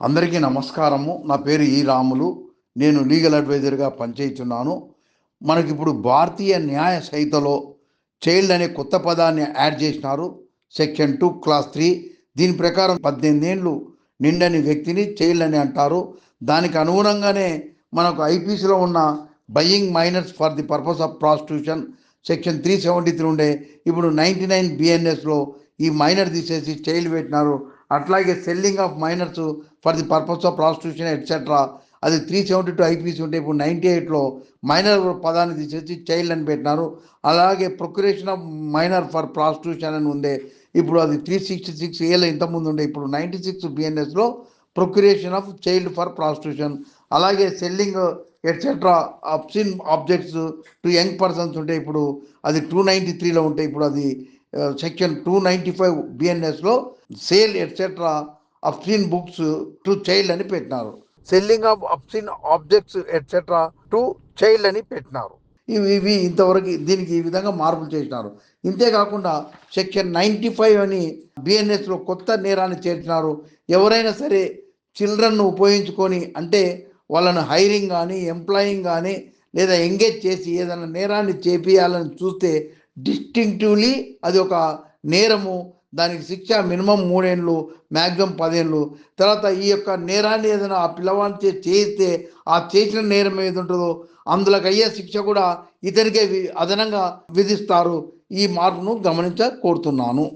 అందరికీ నమస్కారము. నా పేరు ఈ రాములు. నేను లీగల్ అడ్వైజర్‌గా పనిచేయుచున్నాను. మనకిప్పుడు భారతీయ న్యాయ సంహితలో చైల్డ్ అనే కొత్త పదాన్ని యాడ్ చేసినారు. సెక్షన్ 2 క్లాస్ 3 దీని ప్రకారం 18 ఏండ్లు నిండని వ్యక్తిని చైల్డ్ అని అంటారు. దానికి అనుగుణంగానే మనకు ఐపీసీలో ఉన్న buying minors for the purpose of prostitution section 373 ఉండే ఇప్పుడు 99 బిఎన్ఎస్‌లో ఈ మైనర్ తీసేసి చైల్డ్ పెట్టినారు. అట్లాగే selling of minors for the purpose of prostitution etcetera అది 372 ఐపీసీ ఉంటే ఇప్పుడు 98లో మైనర్ పదాన్ని తీసేసి చైల్డ్ అని పెట్టినారు. అలాగే ప్రొక్యురేషన్ ఆఫ్ మైనర్ ఫర్ ప్రాస్టిట్యూషన్ అని ఉండే ఇప్పుడు అది 366 ఏలో ఇంతకుముందు ఉండే ఇప్పుడు 96 బిఎన్ఎస్లో procuration of child for prostitution. అలాగే selling etcetera obscene objects to young persons ఉంటే ఇప్పుడు అది 293లో ఉంటే ఇప్పుడు అది సెక్షన్ 295 బిఎన్ఎస్లో sale etcetera obscene books to child అని పెట్టినారు. Selling of obscene objects etcetera to child అని పెట్టినారు. ఇవి ఇంతవరకు దీనికి ఈ విధంగా మార్పులు చేసినారు. ఇంతేకాకుండా సెక్షన్ 95 అని బిఎన్ఎస్లో కొత్త నేరాన్ని చేర్చినారు. ఎవరైనా సరే చిల్డ్రన్ను ఉపయోగించుకొని అంటే వాళ్ళను హైరింగ్ కానీ ఎంప్లాయింగ్ కానీ లేదా ఎంగేజ్ చేసి ఏదైనా నేరాన్ని చేపియాలని చూస్తే డిస్టింక్టివ్లీ అది ఒక నేరము. దానికి శిక్ష మినిమం 3 ఏళ్ళు, మ్యాక్సిమం 10 ఏళ్ళు. తర్వాత ఈ యొక్క నేరాన్ని ఏదైనా ఆ పిల్లవాడిని చేయిస్తే ఆ చేసిన నేరం ఏది ఉంటుందో అందులోకి అయ్యే శిక్ష కూడా ఇతనికే అదనంగా విధిస్తారు. ఈ మార్పును గమనించ కోరుతున్నాను.